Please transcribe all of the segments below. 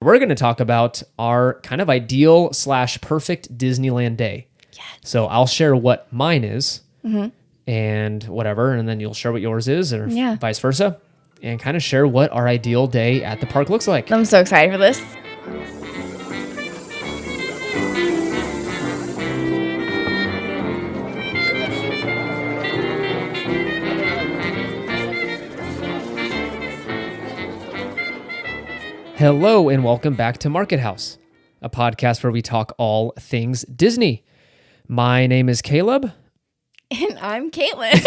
We're going to talk about our kind of ideal / perfect Disneyland day. Yes. So I'll share what mine is and whatever, and then you'll share what yours is or vice versa, and kind of share what our ideal day at the park looks like. I'm so excited for this. Hello and welcome back to Market House, a podcast where we talk all things Disney. My name is Caleb. And I'm Caitlin.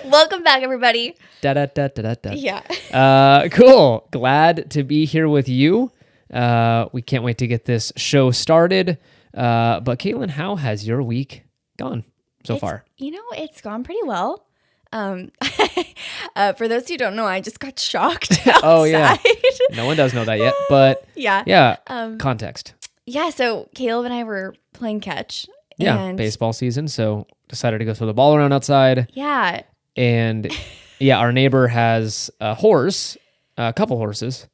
Welcome back, everybody. Yeah. Cool. Glad to be here with you. We can't wait to get this show started. But Caitlin, how has your week gone so far? It's gone pretty well. For those who don't know, I just got shocked outside. Oh, yeah. No one does know that yet, but yeah. Context. Yeah, so Caleb and I were playing catch. Yeah, and baseball season, so decided to go throw the ball around outside. Yeah. And our neighbor has a horse, a couple horses,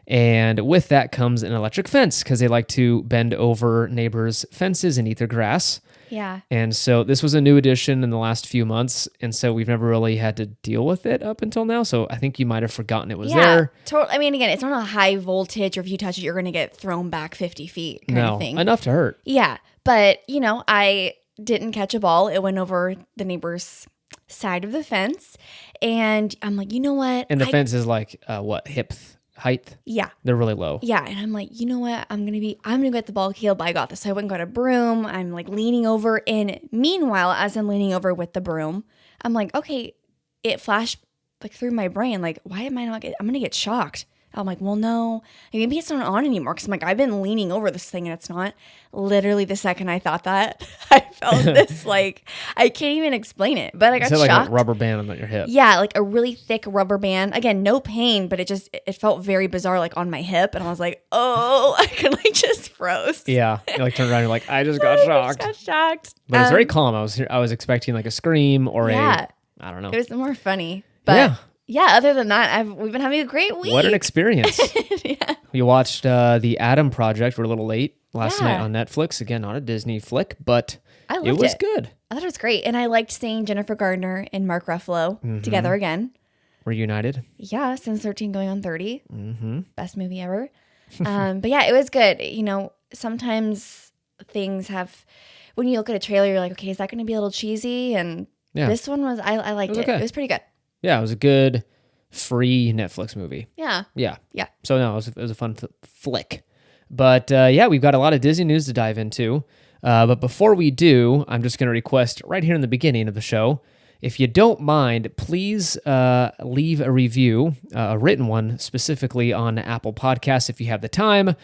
and with that comes an electric fence because they like to bend over neighbors' fences and eat their grass. Yeah. And so this was a new addition in the last few months, and so we've never really had to deal with it up until now. So I think you might have forgotten it was there. I mean, again, it's not a high voltage, or if you touch it, you're going to get thrown back 50 feet kind of thing. Enough to hurt. Yeah, but, I didn't catch a ball. It went over the neighbor's side of the fence, and I'm like, you know what? And the fence is like, hip height? Yeah. They're really low. Yeah, and I'm like, you know what? I'm gonna get the ball, Caleb. I got this. So I went and got a broom. I'm like leaning over, and meanwhile, as I'm leaning over with the broom, I'm like, okay, it flashed like through my brain, like, why am I not? I'm gonna get shocked. I'm like, well, no, maybe it's not on anymore. Cause I'm like, I've been leaning over this thing and it's not. Literally the second I thought that, I felt this like, I can't even explain it, but I got shocked. Like a rubber band on your hip. Yeah, like a really thick rubber band. Again, no pain, but it felt very bizarre, like on my hip. And I was like, oh, I could just froze. Yeah, you like turned around, you're like, I just got shocked. But it was very calm. I was expecting like a scream or I don't know. It was more funny, but yeah, other than that, we've been having a great week. What an experience. Yeah. We watched The Adam Project. We're a little late last night on Netflix. Again, not a Disney flick, but it was good. I thought it was great. And I liked seeing Jennifer Gardner and Mark Ruffalo together again. Reunited. Yeah, since 13 going on 30. Mm-hmm. Best movie ever. But yeah, it was good. Sometimes things have, when you look at a trailer, you're like, okay, is that going to be a little cheesy? And this one was, I liked it. Okay. It was pretty good. Yeah, it was a good free Netflix movie. Yeah. So no, it was a fun flick. But we've got a lot of Disney news to dive into. But before we do, I'm just going to request right here in the beginning of the show, if you don't mind, please leave a review, a written one specifically on Apple Podcasts if you have the time,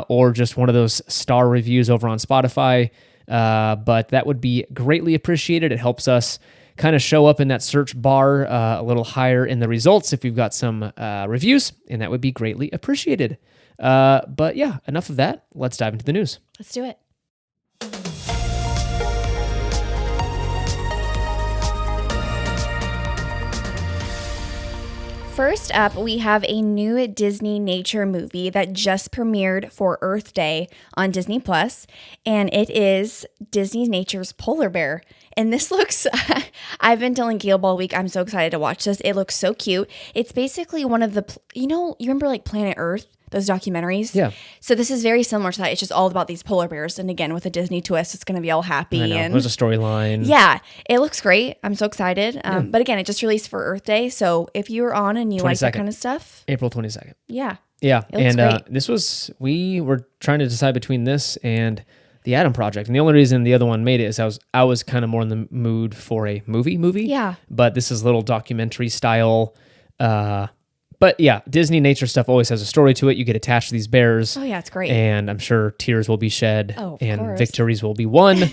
or just one of those star reviews over on Spotify. But that would be greatly appreciated. It helps us kind of show up in that search bar a little higher in the results if we've got some reviews, and that would be greatly appreciated. But yeah, enough of that. Let's dive into the news. Let's do it. First up, we have a new DisneyNature movie that just premiered for Earth Day on Disney+, and it is DisneyNature's Polar Bear. And this looks, I've been telling Caleb all week, I'm so excited to watch this. It looks so cute. It's basically one of the, you remember like Planet Earth? Those documentaries? Yeah. So this is very similar to that. It's just all about these polar bears. And again, with a Disney twist, it's going to be all happy. I know. And there's a storyline. Yeah. It looks great. I'm so excited. But again, it just released for Earth Day. So if you were on and you like that kind of stuff. April 22nd. Yeah. Yeah. It looks great. We were trying to decide between this and The Adam Project. And the only reason the other one made it is I was kind of more in the mood for a movie. Yeah. But this is a little documentary style. But yeah, Disney Nature stuff always has a story to it. You get attached to these bears. Oh yeah, it's great. And I'm sure tears will be shed and course. Victories will be won.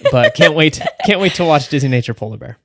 But can't wait to watch DisneyNature Polar Bear.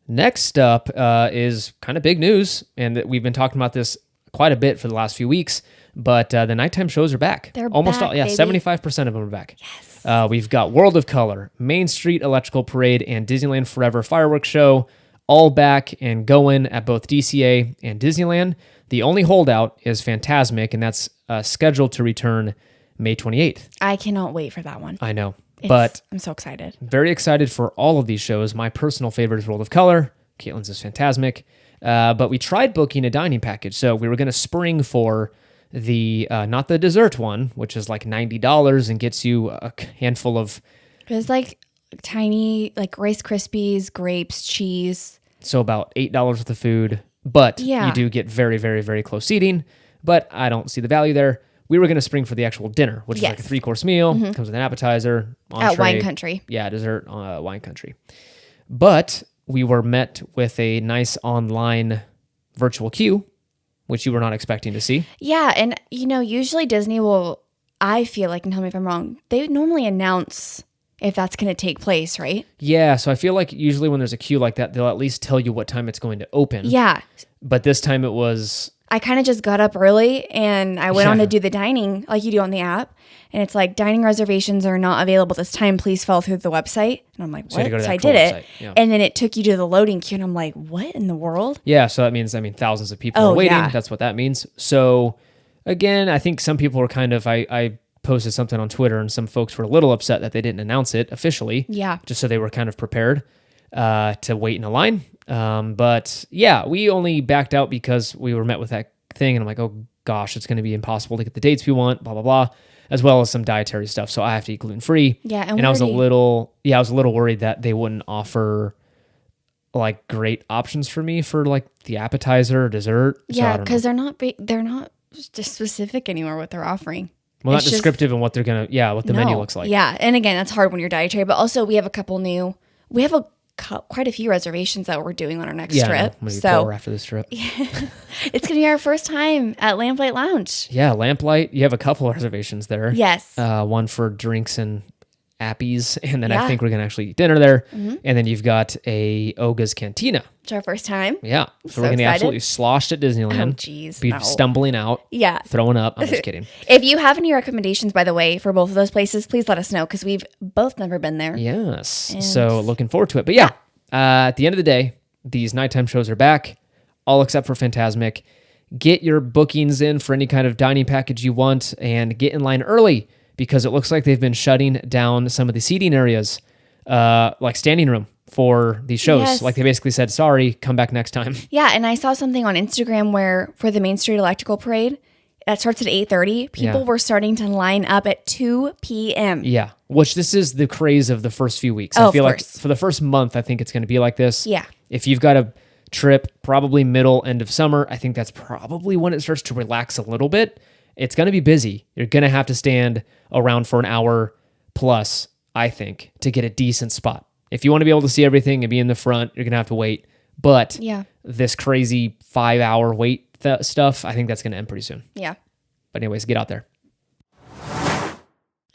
Next up is kind of big news, and we've been talking about this quite a bit for the last few weeks, but the nighttime shows are back. They're almost back, all, yeah, baby. 75% of them are back. Yes. We've got World of Color, Main Street Electrical Parade, and Disneyland Forever Fireworks Show all back and going at both DCA and Disneyland. The only holdout is Fantasmic, and that's scheduled to return May 28th. I cannot wait for that one. I know, but I'm so excited. Very excited for all of these shows. My personal favorite is World of Color. Caitlin's is Fantasmic. But we tried booking a dining package. So we were going to spring for the, not the dessert one, which is like $90 and gets you a handful of... It was like tiny, like Rice Krispies, grapes, cheese. So about $8 worth of food. But Yeah. you do get very, very, very close seating. But I don't see the value there. We were going to spring for the actual dinner, which is like a 3-course meal. Comes with an appetizer, entree. At Wine Country. Yeah, dessert, Wine Country. But we were met with a nice online virtual queue, which you were not expecting to see. Yeah, and usually Disney will, I feel like, and tell me if I'm wrong, they normally announce if that's going to take place, right? Yeah, so I feel like usually when there's a queue like that, they'll at least tell you what time it's going to open. Yeah. But this time it was... I kind of just got up early and I went on to do the dining like you do on the app. And it's like, dining reservations are not available this time. Please follow through the website. And I'm like, what? So I did it. Yeah. And then it took you to the loading queue. And I'm like, what in the world? Yeah, so that means, thousands of people are waiting. Yeah. That's what that means. So again, I think some people were kind of... I posted something on Twitter and some folks were a little upset that they didn't announce it officially. Yeah. Just so they were kind of prepared to wait in a line. But yeah, we only backed out because we were met with that thing. And I'm like, oh gosh, it's going to be impossible to get the dates we want, blah, blah, blah, as well as some dietary stuff. So I have to eat gluten-free. Yeah. And I was a little worried that they wouldn't offer like great options for me for like the appetizer or dessert. Yeah. Because they're not just specific anymore what they're offering. Well, not descriptive in what they're going to, what the menu looks like. Yeah. And again, that's hard when you're dietary, but also we have quite a few reservations that we're doing on our next trip. I'm gonna be poor after this trip. It's going to be our first time at Lamplight Lounge. Yeah, Lamplight. You have a couple of reservations there. Yes. One for drinks and appies, and then I think we're going to actually eat dinner there. Mm-hmm. And then you've got a Oga's Cantina. It's our first time. Yeah. So we're going to be absolutely sloshed at Disneyland. Oh, jeez. Be stumbling out. Yeah. Throwing up. I'm just kidding. If you have any recommendations, by the way, for both of those places, please let us know because we've both never been there. Yes. So looking forward to it. But yeah, at the end of the day, these nighttime shows are back, all except for Fantasmic. Get your bookings in for any kind of dining package you want and get in line early because it looks like they've been shutting down some of the seating areas, like standing room for these shows. Yes. Like they basically said, sorry, come back next time. Yeah, and I saw something on Instagram where for the Main Street Electrical Parade, that starts at 8:30, people were starting to line up at 2 p.m. Yeah, which this is the craze of the first few weeks. I feel like for the first month, I think it's going to be like this. Yeah. If you've got a trip, probably middle, end of summer, I think that's probably when it starts to relax a little bit. It's going to be busy. You're going to have to stand around for an hour plus, I think, to get a decent spot. If you want to be able to see everything and be in the front, you're going to have to wait. But this crazy 5-hour wait stuff, I think that's going to end pretty soon. Yeah. But anyways, get out there.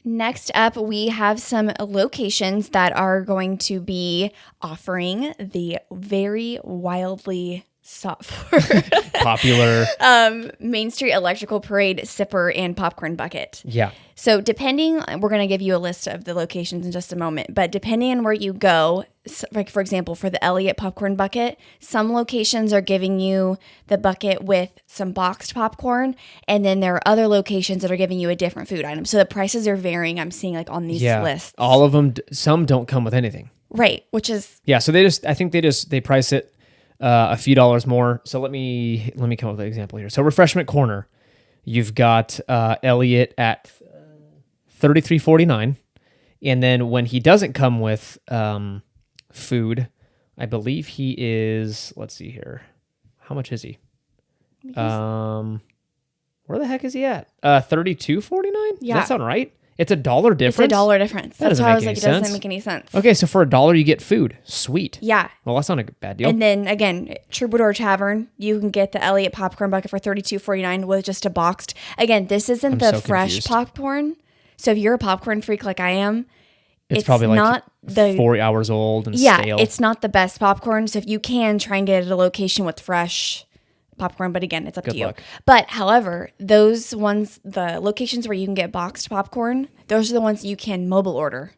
Next up, we have some locations that are going to be offering the very wildly sought for popular Main Street Electrical Parade sipper and popcorn bucket. Yeah. So depending, we're going to give you a list of the locations in just a moment, but depending on where you go, like for example, for the Elliott popcorn bucket, some locations are giving you the bucket with some boxed popcorn, and then there are other locations that are giving you a different food item. So the prices are varying, I'm seeing like on these lists. All of them, some don't come with anything. Right, which is... Yeah, so they price it a few dollars more. So let me come up with an example here. So Refreshment Corner, you've got Elliott at $33.49, and then when he doesn't come with food, I believe he is. Let's see here, how much is he? Where the heck is he at? $32.49. Yeah, does that sound right? It's $1 difference. It's $1 difference. That's why I was like, it doesn't make any sense. Okay, so for $1 you get food. Sweet. Yeah. Well, that's not a bad deal. And then again, Troubadour Tavern, you can get the Elliott popcorn bucket for $32.49 with just a boxed. Again, this isn't the fresh popcorn. So if you're a popcorn freak like I am, it's probably not like 4 hours old and stale. It's not the best popcorn. So if you can, try and get it at a location with fresh popcorn, but again, it's up to you. But however, those ones, the locations where you can get boxed popcorn, those are the ones you can mobile order,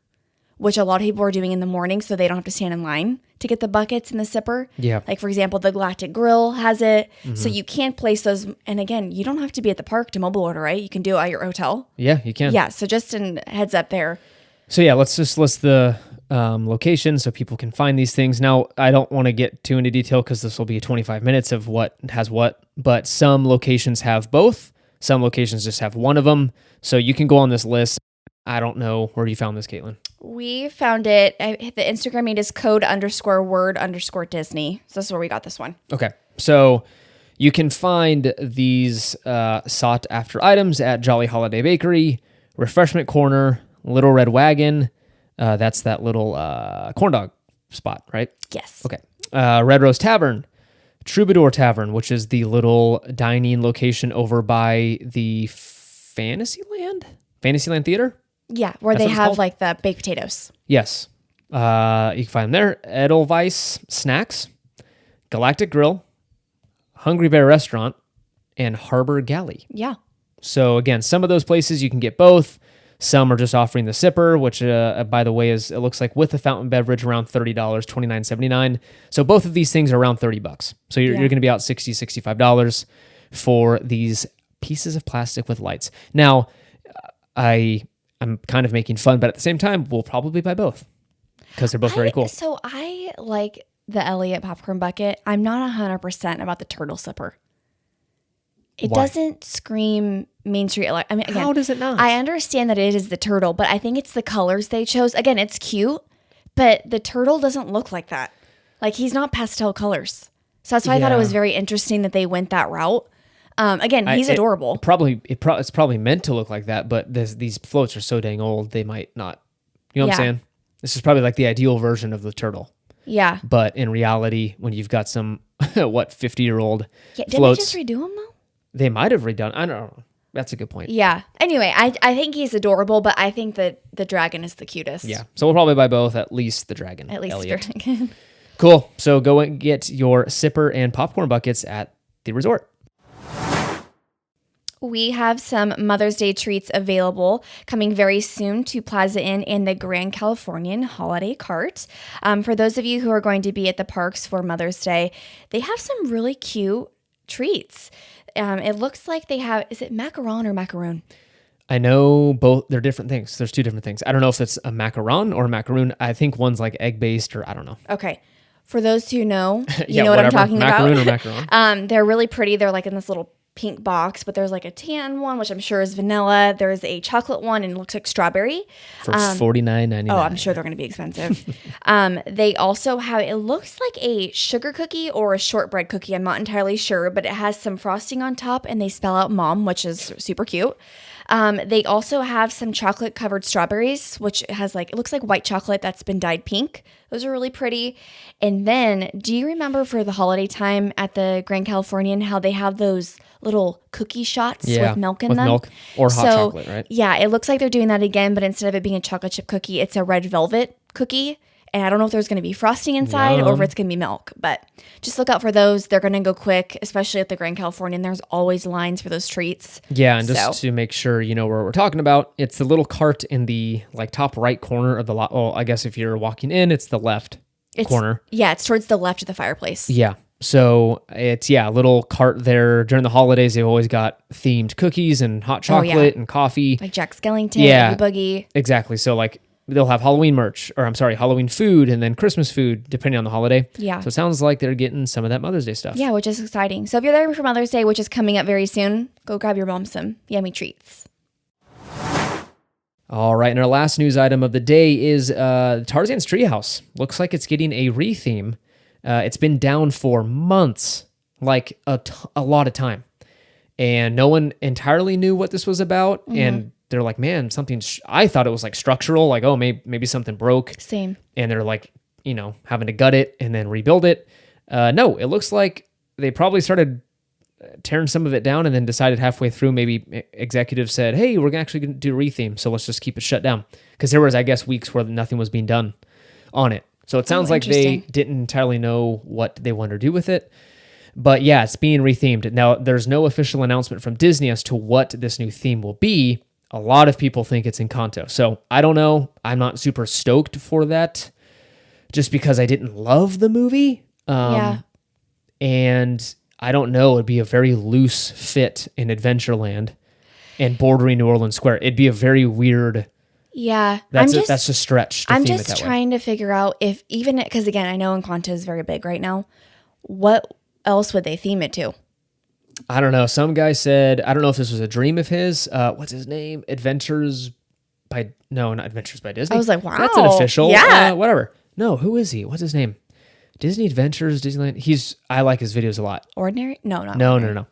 which a lot of people are doing in the morning so they don't have to stand in line to get the buckets and the sipper. Yeah. Like, for example, the Galactic Grill has it. So you can place those. And again, you don't have to be at the park to mobile order, right? You can do it at your hotel. Yeah, you can. Yeah. So just a heads up there. So yeah, let's just list the location so people can find these things. Now, I don't want to get too into detail because this will be 25 minutes of what has what, but some locations have both. Some locations just have one of them. So you can go on this list. I don't know where you found this, Caitlin. We found it. The Instagram name is code_word_Disney. So that's where we got this one. Okay. So you can find these sought after items at Jolly Holiday Bakery, Refreshment Corner, Little Red Wagon. That's that little corn dog spot, right? Yes. Okay. Red Rose Tavern, Troubadour Tavern, which is the little dining location over by the Fantasyland Theater. Yeah, where That's they what it's have called? like the baked potatoes. Yes. You can find them there. Edelweiss Snacks, Galactic Grill, Hungry Bear Restaurant, and Harbor Galley. Yeah. So again, some of those places you can get both. Some are just offering the sipper, which by the way it looks like with the fountain beverage around $30, $29.79. So both of these things are around $30. So you're going to be out $60, $65 for these pieces of plastic with lights. Now, I'm kind of making fun, but at the same time, we'll probably buy both because they're both very cool. So I like the Elliott popcorn bucket. I'm not 100% about the turtle sipper. It Why? doesn't scream Main Street. I mean, again, How does it not? I understand that it is the turtle, but I think it's the colors they chose. Again, it's cute, but the turtle doesn't look like that. Like, he's not pastel colors. So that's why I thought it was very interesting that they went that route. Again, he's adorable. It's probably meant to look like that, but these floats are so dang old, they might not. You know what I'm saying? This is probably like the ideal version of the turtle. Yeah. But in reality, when you've got some, 50-year-old Didn't floats. they just redo them, though? They might have redone. I don't know. That's a good point. Yeah. Anyway, I think he's adorable, but I think that the dragon is the cutest. Yeah. So we'll probably buy both, at least the dragon. At least Elliott. the dragon. Cool. So go and get your sipper and popcorn buckets at the resort. We have some Mother's Day treats available coming very soon to Plaza Inn and the Grand Californian Holiday Cart. For those of you who are going to be at the parks for Mother's Day, they have some really cute treats. It looks like they have, is it macaron or macaroon? I know both. They're different things. There's two different things. I don't know if it's a macaron or a macaroon. I think one's like egg-based or I don't know. Okay. For those who know, you Yeah, know what I'm whatever. talking Macaroon about. or macaron. They're really pretty. They're like in this little pink box, but there's like a tan one, which I'm sure is vanilla. There's a chocolate one and it looks like strawberry. For $49.99. Oh, I'm sure they're going to be expensive. They also have, it looks like a sugar cookie or a shortbread cookie. I'm not entirely sure, but it has some frosting on top and they spell out mom, which is super cute. They also have some chocolate covered strawberries, which has like, it looks like white chocolate that's been dyed pink. Those are really pretty. And then, do you remember for the holiday time at the Grand Californian, how they have those little cookie shots with milk in them? Milk or hot chocolate, right? Yeah, it looks like they're doing that again, but instead of it being a chocolate chip cookie, it's a red velvet cookie. And I don't know if there's going to be frosting inside or if it's going to be milk, but just look out for those. They're going to go quick, especially at the Grand Californian. There's always lines for those treats. Yeah, and just to make sure you know where we're talking about, it's the little cart in the like top right corner of the lot. Well, I guess if you're walking in, it's the left corner. Yeah, it's towards the left of the fireplace. Yeah. So it's, a little cart there. During the holidays, they've always got themed cookies and hot chocolate and coffee. Like Jack Skellington, Oogie Boogie. Exactly. So like they'll have Halloween merch, or I'm sorry, Halloween food, and then Christmas food, depending on the holiday. Yeah. So it sounds like they're getting some of that Mother's Day stuff. Yeah, which is exciting. So if you're there for Mother's Day, which is coming up very soon, go grab your mom some yummy treats. All right, and our last news item of the day is Tarzan's Treehouse. Looks like it's getting a retheme. It's been down for months, like a lot of time. And no one entirely knew what this was about. Mm-hmm. And they're like, man, something, I thought it was like structural, like, oh, maybe something broke. Same. And they're like, having to gut it and then rebuild it. No, it looks like they probably started tearing some of it down and then decided halfway through, maybe executives said, hey, we're actually going to do a retheme, so let's just keep it shut down. Because there was, I guess, weeks where nothing was being done on it. So it sounds like they didn't entirely know what they wanted to do with it. But yeah, it's being rethemed. Now, there's no official announcement from Disney as to what this new theme will be. a lot of people think it's Encanto. So I don't know. I'm not super stoked for that just because I didn't love the movie. Yeah. And I don't know. It'd be a very loose fit in Adventureland and bordering New Orleans Square. It'd be a very weird. Yeah. That's a stretch to I'm theme it just that way. trying to figure out if even, because again, I know Encanto is very big right now. What else would they theme it to? I don't know. Some guy said, I don't know if this was a dream of his. What's his name? Not Adventures by Disney. I was like, wow. That's an official. Yeah. Whatever. No, who is he? What's his name? Disney Adventures, Disneyland. I like his videos a lot. Ordinary? No, not No. Ordinary.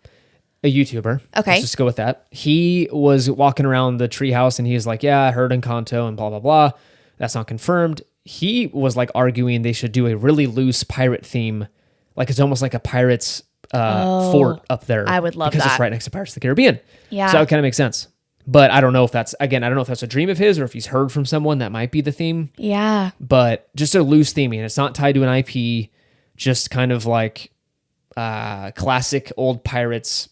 A YouTuber. Okay. Let's just go with that. He was walking around the treehouse and he was like, yeah, I heard Encanto and blah, blah, blah. That's not confirmed. He was like arguing they should do a really loose pirate theme. Like it's almost like a pirate's fort up there. I would love because that. it's right next to Pirates of the Caribbean. Yeah. So it kind of makes sense. But I don't know if that's a dream of his or if he's heard from someone that might be the theme. Yeah. But just a loose theming. It's not tied to an IP, just kind of like classic old pirates.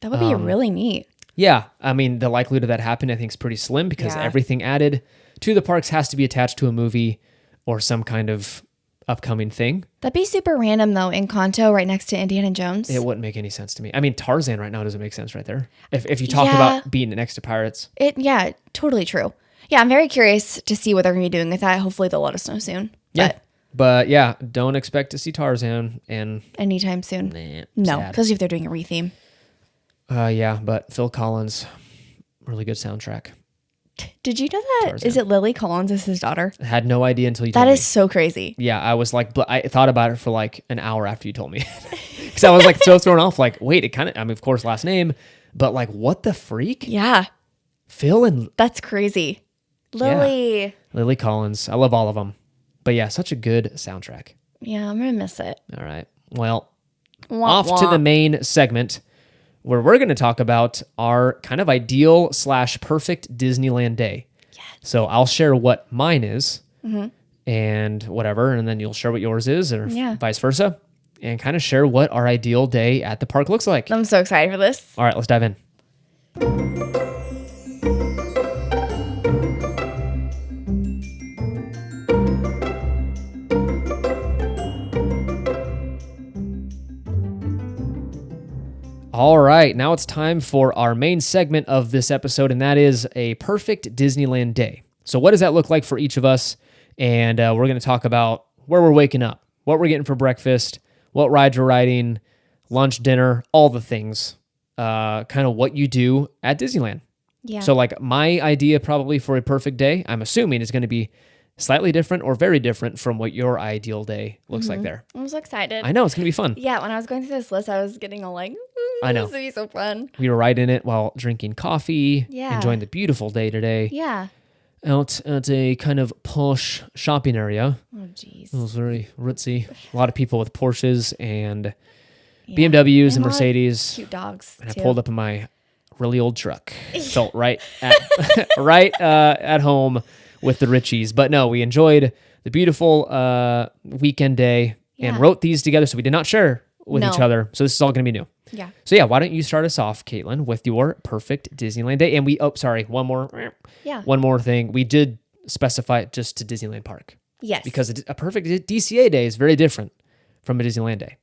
That would be really neat. Yeah. I mean, the likelihood of that happening, I think, is pretty slim because everything added to the parks has to be attached to a movie or some kind of upcoming thing. That'd be super random though. Encanto right next to Indiana Jones. It wouldn't make any sense to me. I mean, Tarzan right now doesn't make sense right there. If you talk about being next to pirates. Totally true. Yeah, I'm very curious to see what they're going to be doing with that. Hopefully they'll let us know soon. But yeah, don't expect to see Tarzan anytime soon. No, especially if they're doing a retheme. Yeah, but Phil Collins, really good soundtrack. Did you know that? Tarzan. Is it Lily Collins is his daughter? I had no idea until you told me. That is so crazy. Yeah, I was like, I thought about it for like an hour after you told me. Because I was like so thrown off, like, wait, of course, last name, but like, what the freak? Yeah. Phil and... That's crazy. Lily. Yeah. Lily Collins. I love all of them. But yeah, such a good soundtrack. Yeah, I'm going to miss it. All right. Well, to the main segment where we're going to talk about our kind of ideal / perfect Disneyland day. Yes. So I'll share what mine is and whatever, and then you'll share what yours is or vice versa, and kind of share what our ideal day at the park looks like. I'm so excited for this. All right, let's dive in. All right, now it's time for our main segment of this episode, and that is a perfect Disneyland day. So what does that look like for each of us? And we're going to talk about where we're waking up, what we're getting for breakfast, what rides we're riding, lunch, dinner, all the things, kind of what you do at Disneyland. Yeah. So like my idea probably for a perfect day, I'm assuming is going to be slightly different or very different from what your ideal day looks like there. I'm so excited. I know, it's going to be fun. Yeah, when I was going through this list, I was getting all like, I know. This will be so fun. We were right in it while drinking coffee, enjoying the beautiful day today. Yeah. Out at a kind of posh shopping area. Oh, jeez. It was very ritzy. A lot of people with Porsches and BMWs and Mercedes. Cute dogs, and I pulled up in my really old truck. Felt right at at home with the Richies. But no, we enjoyed the beautiful weekend day and wrote these together, so we did not share with each other. So this is all going to be new. Yeah. So yeah, why don't you start us off, Caitlin, with your perfect Disneyland day? And one more thing. We did specify it just to Disneyland Park. Yes. Because a perfect DCA day is very different from a Disneyland day.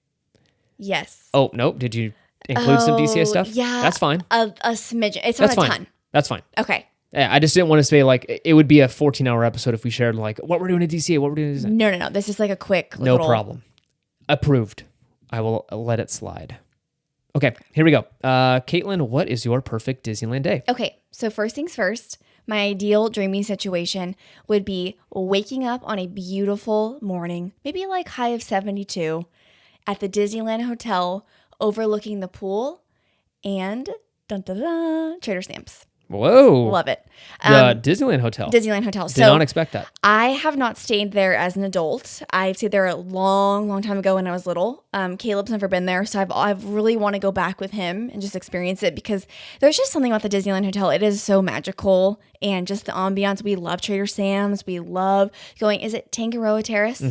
Yes. Oh, no. Did you include some DCA stuff? Yeah. That's fine. A smidgen. It's not a ton. That's fine. Okay. Yeah, I just didn't want to say like it would be a 14-hour episode if we shared like what we're doing at DCA, what we're doing at Disneyland. No. This is like a quick No problem. Approved. I will let it slide. Okay, here we go. Caitlin, what is your perfect Disneyland day? Okay, so first things first, my ideal dreamy situation would be waking up on a beautiful morning, maybe like high of 72, at the Disneyland Hotel overlooking the pool and Trader Sam's. Whoa. Love it. Disneyland Hotel. Did not expect that. I have not stayed there as an adult. I've stayed there a long, long time ago when I was little. Caleb's never been there, so I've really want to go back with him and just experience it because there's just something about the Disneyland Hotel. It is so magical. and just the ambiance. We love Trader Sam's. We love going, is it Tangaroa Terrace?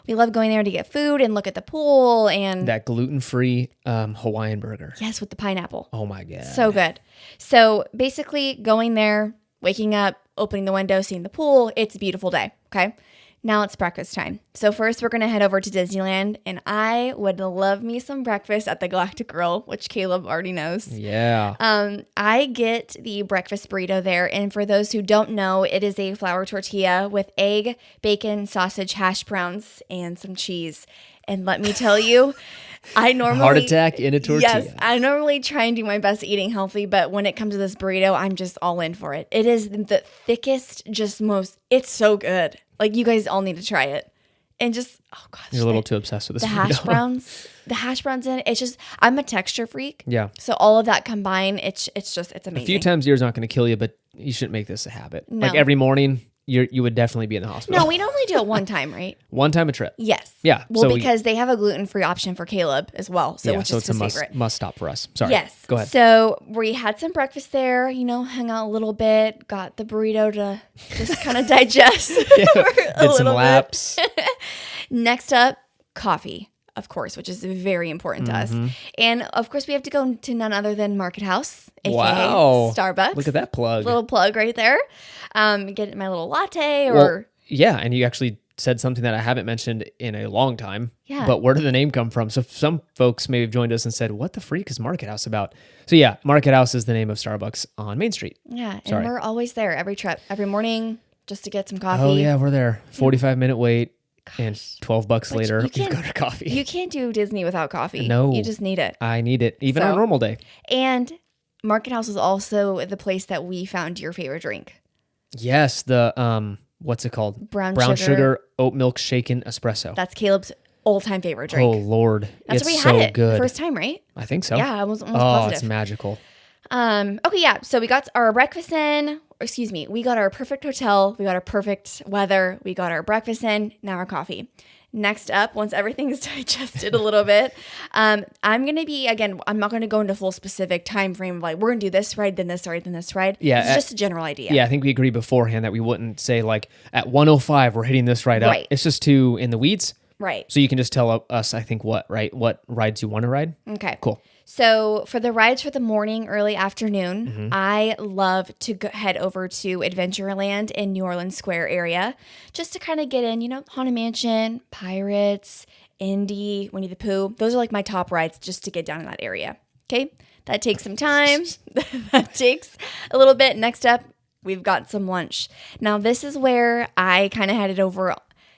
We love going there to get food and look at the pool and That gluten-free Hawaiian burger. yes, with the pineapple. Oh my God. So good. So basically going there, waking up, opening the window, seeing the pool. It's a beautiful day. Okay. Now it's breakfast time. So first we're going to head over to Disneyland, and I would love me some breakfast at the Galactic Grill, which Caleb already knows. Yeah. I get the breakfast burrito there. And for those who don't know, it is a flour tortilla with egg, bacon, sausage, hash browns, and some cheese. And let me tell you, I normally Heart attack in a tortilla. Yes, I normally try and do my best eating healthy, but when it comes to this burrito, I'm just all in for it. It is the thickest, it's so good. Like, you guys all need to try it. And just, oh gosh. You're a little too obsessed with this the burrito. hash browns in it. It's just, I'm a texture freak. Yeah. So all of that combined, it's amazing. A few times a year is not going to kill you, but you shouldn't make this a habit. No. Like every morning, you would definitely be in the hospital. No, we normally do it one time, right? One time a trip. Yes. Yeah. Well, because they have a gluten-free option for Caleb as well. So, which is it's his a favorite. must stop for us. Sorry. Yes. Go ahead. So we had some breakfast there, hung out a little bit, got the burrito to just kind of digest. Did some laps. Next up, coffee, of course, which is very important to us. And of course, we have to go to none other than Market House, aka Wow. Starbucks. Look at that plug. Little plug right there. Get my little latte Well, yeah, and you actually said something that I haven't mentioned in a long time. Yeah. But where did the name come from? So some folks may have joined us and said, what the freak is Market House about? So yeah, Market House is the name of Starbucks on Main Street. Yeah, and Sorry. we're always there every trip, every morning, just to get some coffee. Oh yeah, we're there. 45-minute wait. And $12 later, you we've can't- got our coffee. You can't do Disney without coffee. No. You just need it. I need it, even on a So- normal day. And Market House is also the place that we found your favorite drink. Yes, the what's it called? Brown sugar sugar. oat milk shaken espresso. That's Caleb's all-time favorite drink. Oh Lord, That's it's where we so had it good. first time, right? I think so. Yeah, I was almost Oh, positive. it's magical. Okay, yeah. So we got our breakfast in. We got our perfect hotel. We got our perfect weather. We got our breakfast in. Now our coffee. Next up, once everything is digested a little bit, I'm going to be, again, I'm not going to go into full specific time frame of like, we're going to do this ride, then this ride, then this ride. Yeah, It's just a general idea. Yeah, I think we agreed beforehand that we wouldn't say like at 105 we're hitting this right up. Right. It's just too in the weeds. Right. So you can just tell us, I think, what rides you want to ride. Okay. Cool. So for the rides for the morning, early afternoon, Mm-hmm. I love to head over to Adventureland in New Orleans Square area just to kind of get in, Haunted Mansion, Pirates, Indy, Winnie the Pooh. Those are like my top rides just to get down in that area. Okay. That takes some time. That takes a little bit. Next up, we've got some lunch. Now, this is where I kind of headed over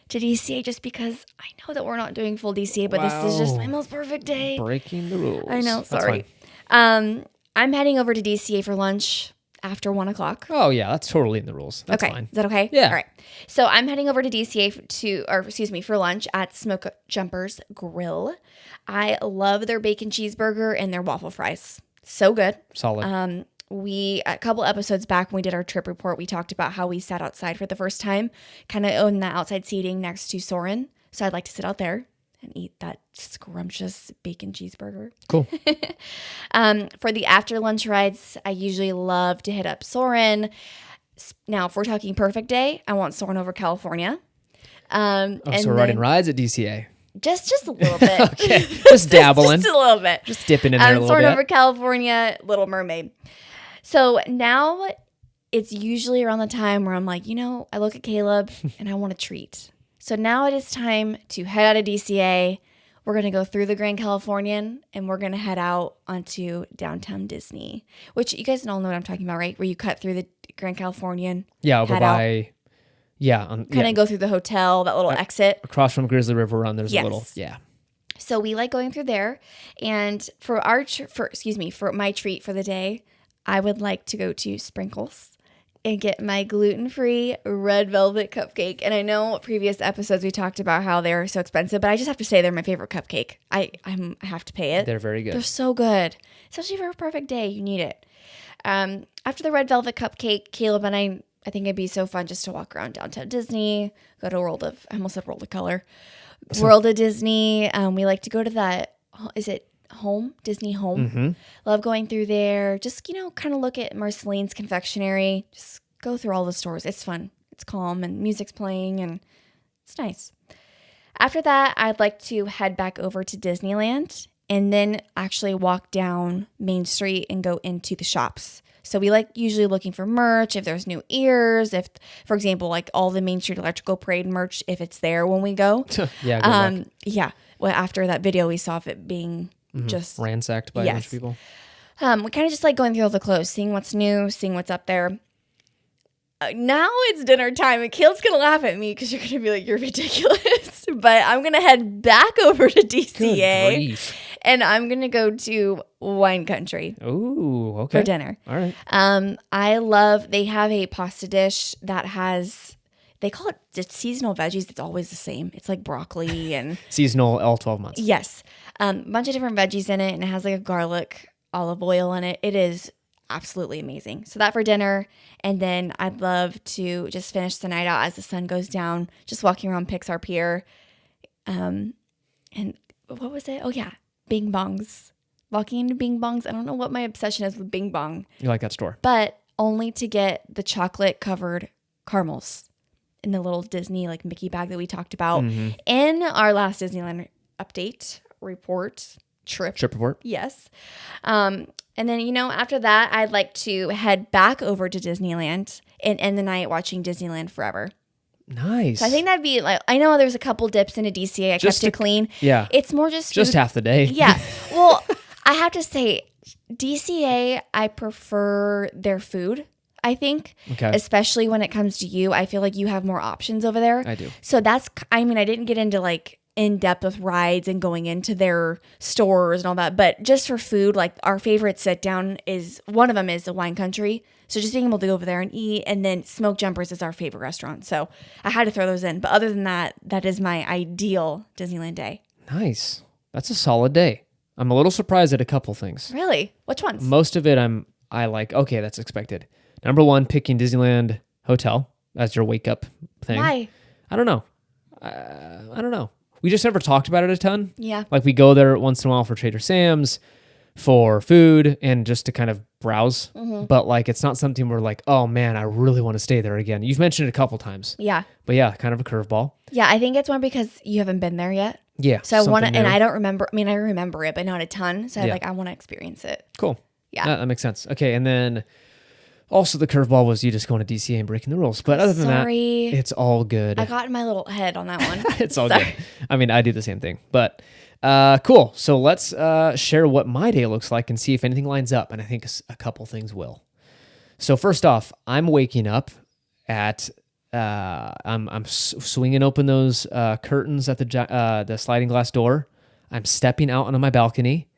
to DCA just because I know that we're not doing full DCA, but this is just my most perfect day. Breaking the rules. I know, That's sorry. fine. I'm heading over to DCA for lunch after 1 o'clock. Oh yeah, that's totally in the rules. That's okay. fine. Is that okay? Yeah. All right. So I'm heading over to DCA for lunch at Smoke Jumpers Grill. I love their bacon cheeseburger and their waffle fries. So good. Solid. A couple episodes back when we did our trip report, we talked about how we sat outside for the first time, kind of in the outside seating next to Soren. So I'd like to sit out there and eat that scrumptious bacon cheeseburger. Cool. For the after lunch rides, I usually love to hit up Soren. Now, if we're talking perfect day, I want Soren over California. So we're riding rides at DCA. Just a little bit. Okay. Just dabbling. Just a little bit. Just dipping in there a little Soren bit. over California, Little Mermaid. So now it's usually around the time where I'm like, I look at Caleb and I want a treat. So now it is time to head out of DCA. We're going to go through the Grand Californian and we're going to head out onto downtown Disney, which you guys all know what I'm talking about, right? Where you cut through the Grand Californian. Yeah, over head by... out, Yeah. kind of go through the hotel, that little exit. Across from Grizzly River Run, there's Yes. a little... Yeah. So we like going through there. And for my treat for the day, I would like to go to Sprinkles and get my gluten-free red velvet cupcake. And I know previous episodes we talked about how they're so expensive, but I just have to say they're my favorite cupcake. I have to pay it. They're very good. They're so good. Especially for a perfect day. You need it. After the red velvet cupcake, Caleb and I think it'd be so fun just to walk around downtown Disney, go to World of Color. World of Disney. We like to go to that, is it Home? Disney Home. Mm-hmm. Love going through there. Just, kind of look at Marceline's confectionery. Just go through all the stores. It's fun. It's calm and music's playing and it's nice. After that, I'd like to head back over to Disneyland and then actually walk down Main Street and go into the shops. So we like usually looking for merch, if there's new ears, if, for example, like all the Main Street Electrical Parade merch, if it's there when we go. Yeah, good luck. Yeah. Well, after that video we saw of it being just ransacked by a bunch of people. We kind of just like going through all the clothes, seeing what's new, seeing what's up there. Now it's dinner time, and Caleb's going to laugh at me because you're going to be like, you're ridiculous. But I'm going to head back over to DCA, and I'm going to go to Wine Country. Ooh, okay. For dinner. All right. They have a pasta dish that has, they call it just seasonal veggies. It's always the same. It's like broccoli and. Seasonal all 12 months. Yes. A bunch of different veggies in it, and it has like a garlic olive oil in it. It is absolutely amazing. So that for dinner. And then I'd love to just finish the night out as the sun goes down, just walking around Pixar Pier. And what was it? Oh yeah, Bing Bongs. Walking into Bing Bongs. I don't know what my obsession is with Bing Bong. You like that store. But only to get the chocolate covered caramels in the little Disney like Mickey bag that we talked about in our last Disneyland update trip report. Yes. And then, after that, I'd like to head back over to Disneyland and end the night watching Disneyland Forever. Nice. So I think that'd be like, I know there's a couple dips into DCA. I kept it clean. Yeah. It's more just half the day. Yeah. Well, I have to say, DCA, I prefer their food, I think. Okay. Especially when it comes to you. I feel like you have more options over there. I do. So I didn't get into like in depth with rides and going into their stores and all that, but just for food, like our favorite sit down one of them is the Wine Country. So just being able to go over there and eat, and then Smoke Jumpers is our favorite restaurant. So I had to throw those in. But other than that, that is my ideal Disneyland day. Nice. That's a solid day. I'm a little surprised at a couple things. Really? Which ones? Most of it I like, okay, that's expected. Number one, picking Disneyland Hotel as your wake up thing. Why? I don't know. I don't know. We just never talked about it a ton. Yeah. Like we go there once in a while for Trader Sam's, for food, and just to kind of browse. But like it's not something we're like, oh man, I really want to stay there again. You've mentioned it a couple times. Yeah. But yeah, kind of a curveball. Yeah, I think it's more because you haven't been there yet. Yeah. So I want to, and I don't remember, I remember it, but not a ton. So I want to experience it. Cool. Yeah. That makes sense. Okay. And then also the curveball was you just going to DCA and breaking the rules. But other than that, it's all good. I got in my little head on that one. It's all good. I do the same thing. But cool. So let's share what my day looks like and see if anything lines up. And I think a couple things will. So first off, I'm waking up at I'm swinging open those curtains at the sliding glass door. I'm stepping out onto my balcony,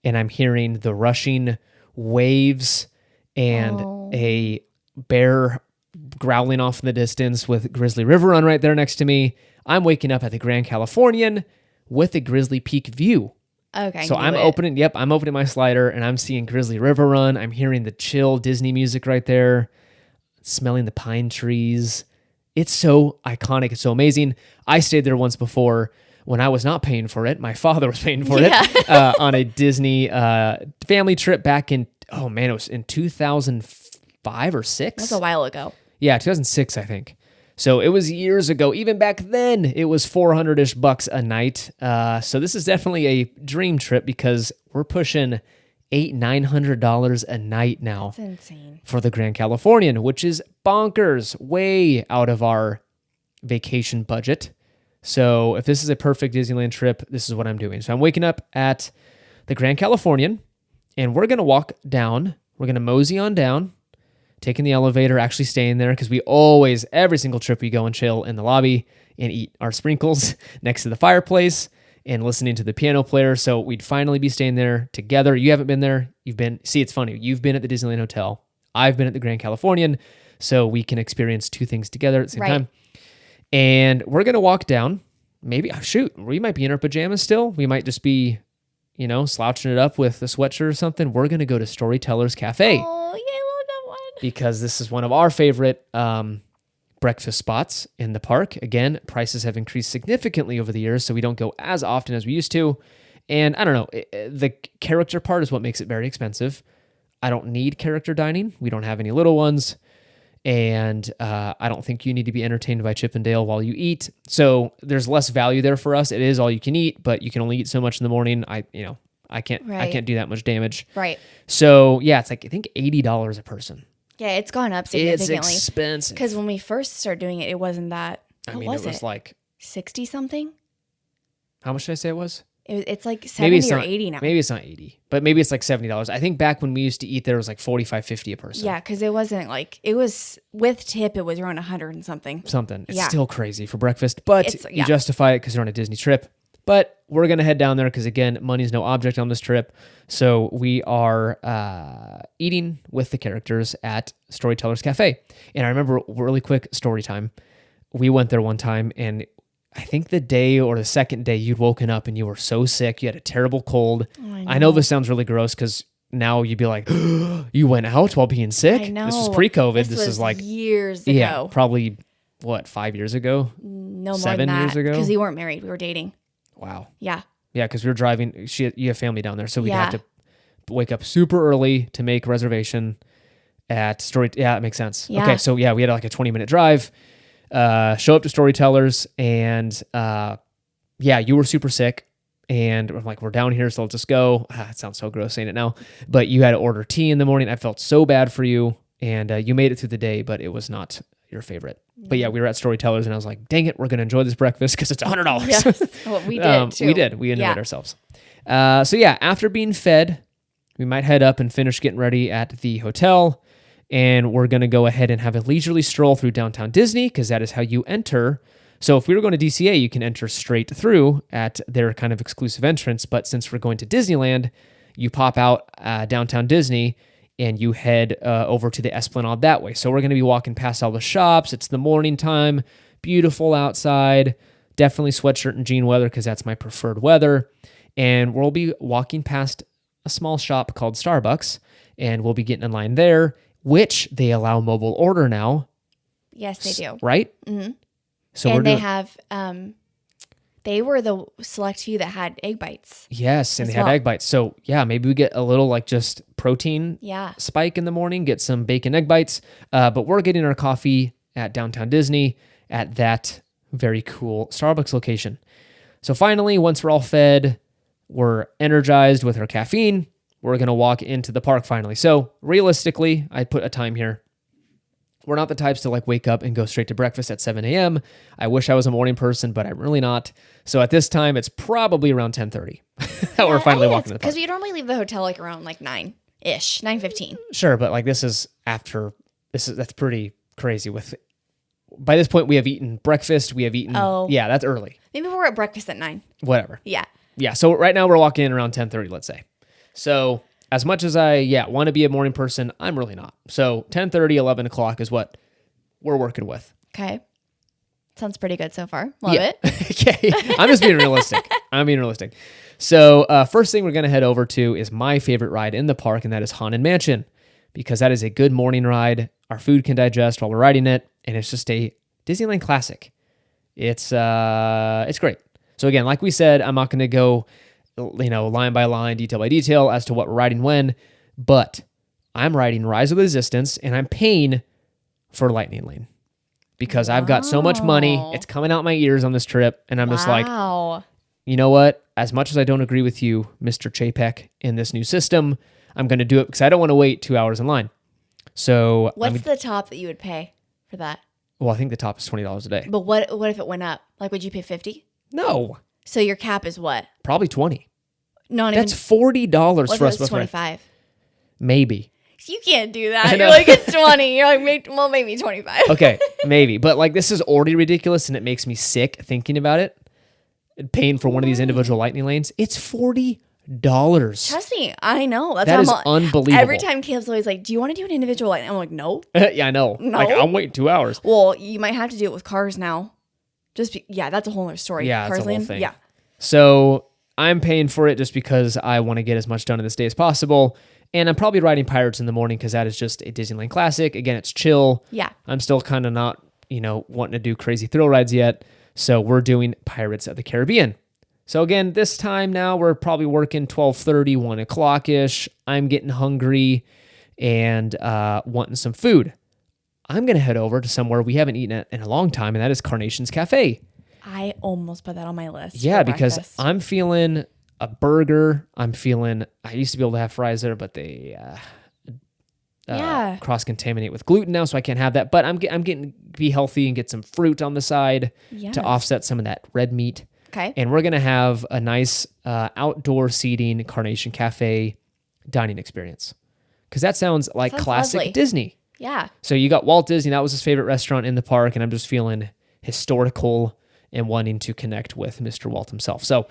and I'm hearing the rushing waves and a bear growling off in the distance with Grizzly River Run right there next to me. I'm waking up at the Grand Californian with a Grizzly Peak view. Okay. So I'm opening my slider and I'm seeing Grizzly River Run. I'm hearing the chill Disney music right there, smelling the pine trees. It's so iconic. It's so amazing. I stayed there once before when I was not paying for it. My father was paying for it on a Disney family trip back in, it was in 2005 or 6. That's a while ago. Yeah, 2006, I think. So it was years ago. Even back then, it was $400-ish a night. So this is definitely a dream trip because we're pushing $800-900 a night now. That's insane. For the Grand Californian, which is bonkers, way out of our vacation budget. So if this is a perfect Disneyland trip, this is what I'm doing. So I'm waking up at the Grand Californian, and we're going to walk down. We're going to mosey on down, taking the elevator, actually staying there, because we always, every single trip, we go and chill in the lobby and eat our sprinkles next to the fireplace and listening to the piano player. So we'd finally be staying there together. You haven't been there. It's funny. You've been at the Disneyland Hotel. I've been at the Grand Californian. So we can experience two things together at the same time. And we're going to walk down. Maybe, we might be in our pajamas still. We might just be, slouching it up with a sweatshirt or something. We're going to go to Storytellers Cafe. Oh, yeah, I love that one. Because this is one of our favorite breakfast spots in the park. Again, prices have increased significantly over the years, so we don't go as often as we used to. And I don't know, the character part is what makes it very expensive. I don't need character dining. We don't have any little ones. and I don't think you need to be entertained by Chip and Dale while you eat. So there's less value there for us. It is all you can eat, but you can only eat so much in the morning. I can't do that much damage. Right. So yeah, it's like I think $80 a person. Yeah, it's gone up significantly. It's expensive. Because when we first started doing it, it wasn't that. I mean, it was like 60 something. How much did I say it was? It's like 70 or 80 now. Maybe it's not 80, but maybe it's like $70. I think back when we used to eat there, it was like $45.50 a person. Yeah, because it wasn't like, it was, with tip, it was around 100 and something. It's still crazy for breakfast, but you justify it because you're on a Disney trip. But we're going to head down there because, again, money's no object on this trip. So we are eating with the characters at Storytellers Cafe. And I remember, really quick story time, we went there one time, and I think the day or the second day you'd woken up and you were so sick. You had a terrible cold. Oh, I know this sounds really gross because now you'd be like, you went out while being sick? I know. This was pre-COVID. This is like years ago. Yeah, probably, 5 years ago? No, more 7 than that, years ago? because we weren't married. We were dating. Wow. Yeah. Yeah, because we were driving. You have family down there, so we'd have to wake up super early to make a reservation at Story. Yeah, it makes sense. Yeah. Okay, so yeah, we had like a 20-minute drive. Show up to Storytellers, and you were super sick, and I'm like, we're down here, so let's just go. It sounds so gross saying it now, but you had to order tea in the morning. I felt so bad for you, and you made it through the day, but it was not your favorite. But yeah, we were at Storytellers, and I was like, dang it, we're going to enjoy this breakfast because it's $100. Yes. Well, we did, too. We did. We enjoyed ourselves. So yeah, after being fed, we might head up and finish getting ready at the hotel, and we're going to go ahead and have a leisurely stroll through downtown Disney because that is how you enter. So if we were going to DCA, you can enter straight through at their kind of exclusive entrance, but since we're going to Disneyland, you pop out downtown Disney, and you head over to the Esplanade that way. So we're going to be walking past all the shops. It's the morning time, beautiful outside, definitely sweatshirt and jean weather because that's my preferred weather. And we'll be walking past a small shop called Starbucks, and we'll be getting in line there, which they allow mobile order now. Yes, they do. Right? Mm-hmm. So and they have... they were the select few that had egg bites. Yes, and they had egg bites. So yeah, maybe we get a little like just protein spike in the morning, get some bacon egg bites. But we're getting our coffee at downtown Disney at that very cool Starbucks location. So finally, once we're all fed, we're energized with our caffeine, we're going to walk into the park finally. So realistically, I put a time here. We're not the types to like wake up and go straight to breakfast at 7 a.m. I wish I was a morning person, but I'm really not. So at this time, it's probably around 10:30 that we're finally walking to the park. Because we normally leave the hotel like around like 9-ish, 9:15. Sure, but like that's pretty crazy. By this point, we have eaten breakfast. We have eaten. Oh, yeah, that's early. Maybe we're at breakfast at 9. Whatever. Yeah. Yeah. So right now we're walking in around 10:30, let's say. So as much as I want to be a morning person, I'm really not. So 10:30, 11 o'clock is what we're working with. Okay. Sounds pretty good so far. Love it. Okay. I'm just being realistic. So first thing we're going to head over to is my favorite ride in the park, and that is Haunted Mansion, because that is a good morning ride. Our food can digest while we're riding it, and it's just a Disneyland classic. It's great. So again, like we said, I'm not going to go line by line, detail by detail as to what we're riding when, but I'm riding Rise of the Resistance, and I'm paying for Lightning Lane because I've got so much money. It's coming out my ears on this trip, and I'm just like, you know what? As much as I don't agree with you, Mr. Chapek, in this new system, I'm going to do it because I don't want to wait 2 hours in line. So what's the top that you would pay for that? Well, I think the top is $20 a day. But what if it went up? Like, would you pay $50? No. So your cap is what? Probably $20. Not That's even, $40 for us. $25. Maybe. You can't do that. You're like, it's 20. You're like, maybe 25. Okay, maybe. But like, this is already ridiculous, and it makes me sick thinking about it. Paying for one of these individual Lightning Lanes. It's $40. Trust me, I know. That is unbelievable. Every time Caleb's always like, do you want to do an individual Lightning? I'm like, no. Yeah, I know. No. Like, I'm waiting 2 hours. Well, you might have to do it with cars now. That's a whole other story. Yeah, Cars that's a whole Land? thing. Yeah. So I'm paying for it just because I want to get as much done in this day as possible. And I'm probably riding Pirates in the morning because that is just a Disneyland classic. Again, it's chill. Yeah. I'm still kind of not, wanting to do crazy thrill rides yet. So we're doing Pirates of the Caribbean. So again, this time now we're probably working 12:30, 1 o'clock-ish. I'm getting hungry and wanting some food. I'm going to head over to somewhere we haven't eaten at in a long time, and that is Carnation's Cafe. I almost put that on my list. Yeah, for because breakfast. I'm feeling a burger. I used to be able to have fries there, but they cross-contaminate with gluten now, so I can't have that. But I'm getting be healthy and get some fruit on the side to offset some of that red meat. Okay. And we're going to have a nice outdoor seating Carnation Cafe dining experience. Because that sounds like classic lovely. Disney. Yeah. So you got Walt Disney. That was his favorite restaurant in the park. And I'm just feeling historical and wanting to connect with Mr. Walt himself. So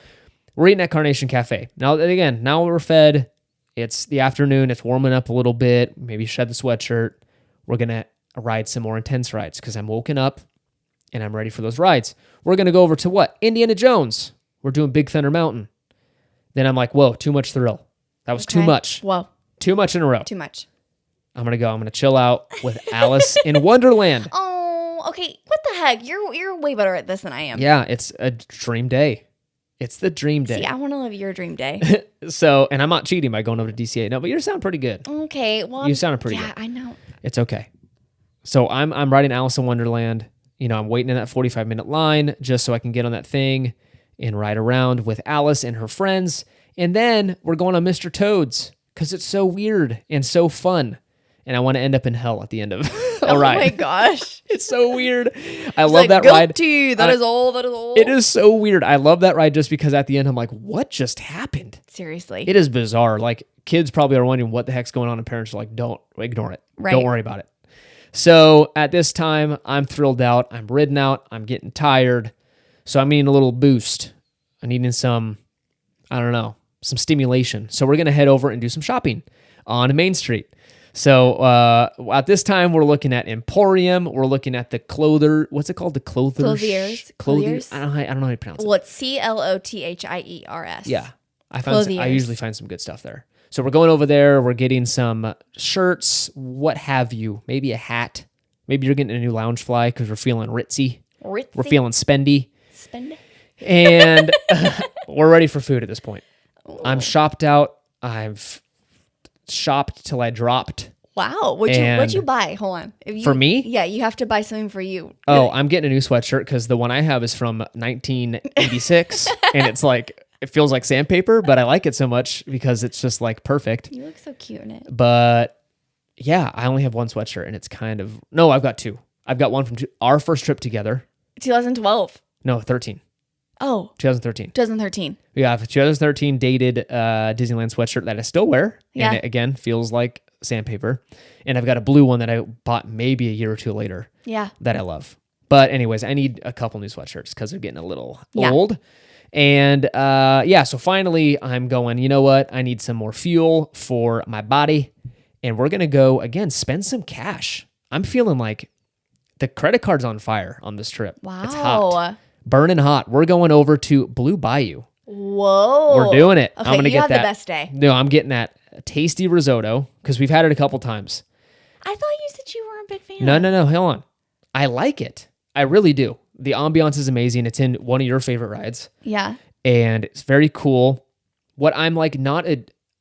we're eating at Carnation Cafe. Now, again, now we're fed. It's the afternoon. It's warming up a little bit. Maybe shed the sweatshirt. We're going to ride some more intense rides because I'm woken up and I'm ready for those rides. We're going to go over to what? Indiana Jones. We're doing Big Thunder Mountain. Then I'm like, whoa, too much thrill. That was too much. Whoa. Too much in a row. Too much. I'm going to chill out with Alice in Wonderland. Oh, okay. What the heck? You're way better at this than I am. Yeah, it's a dream day. It's the dream day. See, I want to live your dream day. So, and I'm not cheating by going over to DCA. No, but you sound pretty good. Okay. Well, You sounded pretty good. Yeah, I know. It's okay. So I'm riding Alice in Wonderland. You know, I'm waiting in that 45-minute line just so I can get on that thing and ride around with Alice and her friends. And then we're going on Mr. Toad's because it's so weird and so fun. And I want to end up in hell at the end of a ride. Oh my gosh. It's so weird. I love that ride. Guilty. That is all. It is so weird. I love that ride just because at the end I'm like, what just happened? Seriously. It is bizarre. Like kids probably are wondering what the heck's going on and parents are like, don't ignore it. Right. Don't worry about it. So at this time, I'm thrilled out. I'm ridden out. I'm getting tired. So I'm needing a little boost. I'm needing some stimulation. So we're going to head over and do some shopping on Main Street. So at this time, we're looking at Emporium. We're looking at the what's it called? The Clothiers. Clothiers. I don't know how you pronounce it. Well, it's Clothiers. Yeah. I usually find some good stuff there. So we're going over there. We're getting some shirts, what have you. Maybe a hat. Maybe you're getting a new Loungefly because we're feeling ritzy. We're feeling spendy. And we're ready for food at this point. Ooh. I'm shopped out. I've shopped till I dropped. Wow. What'd you buy? Hold on. For me? Yeah, you have to buy something for you. Oh, I'm getting a new sweatshirt because the one I have is from 1986. And it's like, it feels like sandpaper, but I like it so much because it's just like perfect. You look so cute in it. But yeah, I only have one sweatshirt and it's no, I've got two. I've got one from our first trip together. 2012. No, 13. Oh. 2013. 2013. Yeah, I have a 2013 dated Disneyland sweatshirt that I still wear. Yeah. And it, again, feels like sandpaper. And I've got a blue one that I bought maybe a year or two later. Yeah. That I love. But anyways, I need a couple new sweatshirts because they're getting a little old. And so finally I'm going, you know what? I need some more fuel for my body. And we're going to go, again, spend some cash. I'm feeling like the credit card's on fire on this trip. Wow. It's hot. Burning hot. We're going over to Blue Bayou. Whoa. We're doing it. Okay, I'm gonna you get have that. the best day. No, I'm getting that tasty risotto because we've had it a couple times. I thought you said you were a big fan. No. Hold on. I like it. I really do. The ambiance is amazing. It's in one of your favorite rides. Yeah. And it's very cool. What I'm like,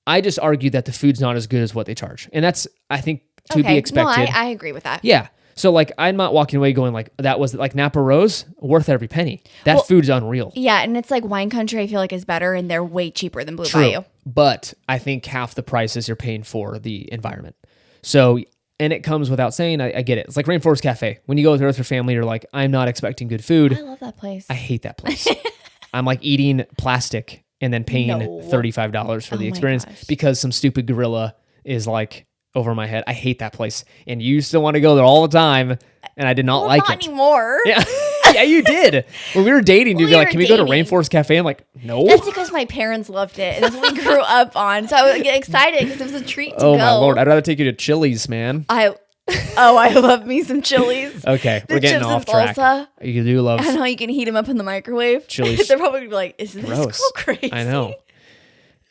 I just argue that the food's not as good as what they charge. And that's, I think, to be expected. No, I agree with that. Yeah. So like, I'm not walking away going like, that was like Napa Rose, worth every penny. That food's unreal. Yeah. And it's like Wine Country, I feel like, is better and they're way cheaper than Blue True. Bayou. But I think half the prices you're paying for the environment. So, and it comes without saying, I get it. It's like Rainforest Cafe. When you go there with your family, you're like, I'm not expecting good food. I love that place. I hate that place. I'm like eating plastic and then paying $35 for the experience because some stupid gorilla is like over my head. I hate that place. And you still want to go there all the time. And I did not like not it. Anymore. Yeah. Yeah, you did. When we were dating, you'd be like, can we go to Rainforest Cafe? I'm like, no. That's because my parents loved it. And that's what we grew up on. So I would get excited because it was a treat to go. Oh my Lord. I'd rather take you to Chili's, man. I love me some Chili's. Okay, we're getting off track. Salsa. You do love. I know you can heat them up in the microwave. Chili's. They're probably gonna be like, "Is this Gross. so crazy?" I know.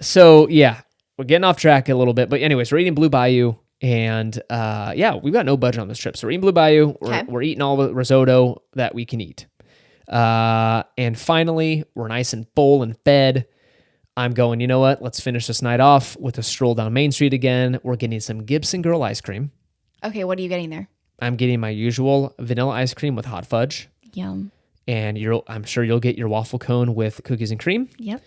So yeah, we're getting off track a little bit, but anyways, we're eating Blue Bayou, and we've got no budget on this trip, so we're eating Blue Bayou. We're eating all the risotto that we can eat, and finally, we're nice and full and fed. I'm going, you know what? Let's finish this night off with a stroll down Main Street again. We're getting some Gibson Girl ice cream. Okay, what are you getting there? I'm getting my usual vanilla ice cream with hot fudge. Yum. And I'm sure you'll get your waffle cone with cookies and cream. Yep.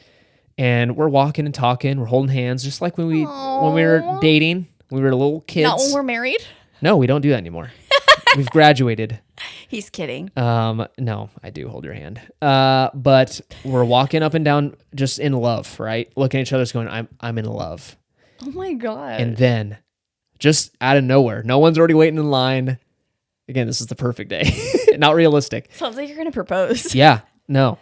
And we're walking and talking. We're holding hands, just like when we were dating. When we were little kids. Not when we're married. No, we don't do that anymore. We've graduated. He's kidding. No, I do hold your hand. But we're walking up and down, just in love, right? Looking at each other, going, "I'm in love." Oh my God. And then, just out of nowhere, no one's already waiting in line. Again, this is the perfect day. Not realistic. Sounds like you're going to propose. Yeah, no.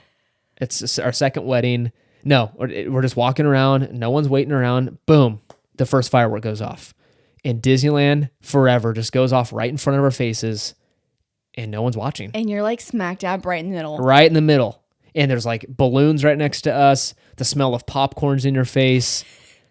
It's our second wedding. No, we're just walking around. No one's waiting around. Boom. The first firework goes off. And Disneyland forever just goes off right in front of our faces. And no one's watching. And you're like smack dab right in the middle. Right in the middle. And there's like balloons right next to us. The smell of popcorn's in your face.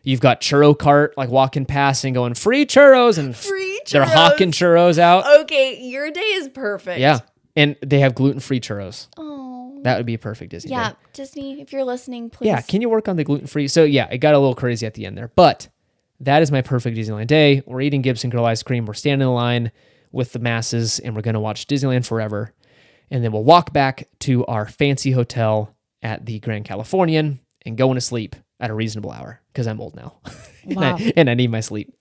You've got churro cart like walking past and going, "Free churros," and Free churros. they're hawking churros out. Okay, your day is perfect. Yeah. And they have gluten-free churros. Oh. That would be a perfect Disney Yeah, day. Disney, if you're listening, please. Yeah, can you work on the gluten-free? So yeah, it got a little crazy at the end there. But that is my perfect Disneyland day. We're eating Gibson Girl ice cream. We're standing in line with the masses, and we're going to watch Disneyland forever. And then we'll walk back to our fancy hotel at the Grand Californian and going to sleep at a reasonable hour because I'm old now. Wow. and I need my sleep.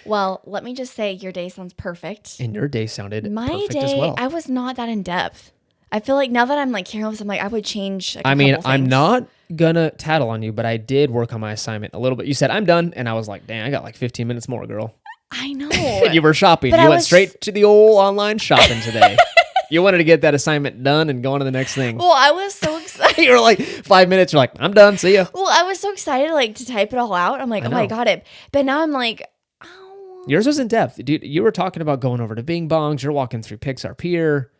Well, let me just say your day sounds perfect. And your day sounded My perfect day, as well. I was not that in depth. I feel like now that I'm like hearing all this, I'm like, I would change. Like, I mean, couple I'm things. not gonna tattle on you, but I did work on my assignment a little bit. You said I'm done, and I was like, "Dang, I got like 15 minutes more, girl." I know. And you were shopping. But You I went was- straight to the old online shopping today. You wanted to get that assignment done and go on to the next thing. Well, I was so excited. You were like 5 minutes. You're like, "I'm done. See ya." Well, I was so excited like to type it all out. I'm like, I oh, I know. got it. But now I'm like, oh. Yours was in depth, dude. You were talking about going over to Bing Bongs. You're walking through Pixar Pier.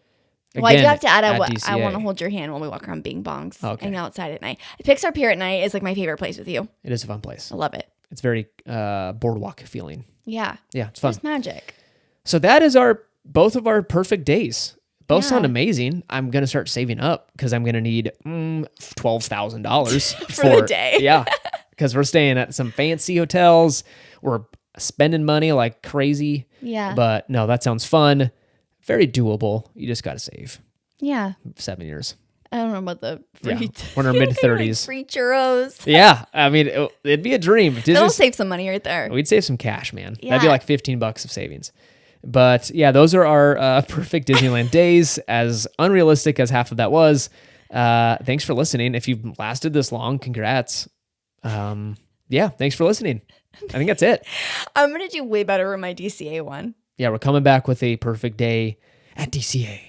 Well, I do Again, have to add, at I DCA. want to hold your hand while we walk around Bing Bongs Okay. and outside at night. Pixar Pier at night is like my favorite place with you. It is a fun place. I love it. It's very boardwalk feeling. Yeah. Yeah, it's fun. It's magic. So that is both of our perfect days. Both Yeah. sound amazing. I'm gonna start saving up because I'm gonna need $12,000 For the day. Yeah, because we're staying at some fancy hotels. We're spending money like crazy. Yeah. But no, that sounds fun. Very doable. You just gotta save Yeah. 7 years. I don't know about the free. Yeah, we're in our mid-30s. Free churros. Yeah, I mean it'd be a dream. That'll save some money right there. We'd save some cash, man. That'd be Yeah. like $15 of savings. But yeah, those are our perfect Disneyland days, as unrealistic as half of that was. Thanks for listening. If you've lasted this long, congrats. Yeah, thanks for listening. I think that's it. I'm going to do way better with my DCA one. Yeah, we're coming back with a perfect day at DCA.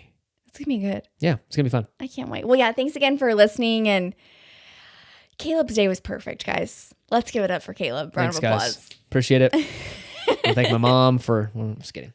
It's going to be good. Yeah, it's going to be fun. I can't wait. Well, yeah, thanks again for listening. And Caleb's day was perfect, guys. Let's give it up for Caleb. Round Thanks, of guys. applause. Appreciate it. And thank my mom for, I'm just kidding.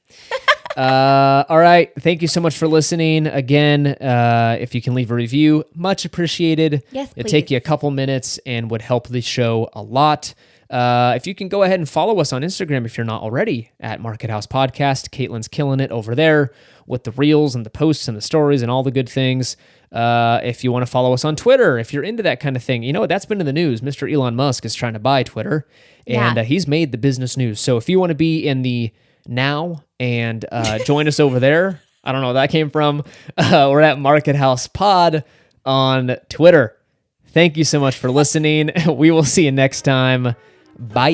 All right. Thank you so much for listening. Again, if you can leave a review, much appreciated. Yes, It'd take please. you a couple minutes and would help the show a lot. If you can go ahead and follow us on Instagram if you're not already at Market House Podcast. Caitlin's killing it over there with the reels and the posts and the stories and all the good things. If you want to follow us on Twitter, if you're into that kind of thing, you know, that's been in the news. Mr. Elon Musk is trying to buy Twitter, and Yeah. he's made the business news. So if you want to be in the now and join us over there, I don't know where that came from. We're at Market House Pod on Twitter. Thank you so much for listening. We will see you next time. Bye.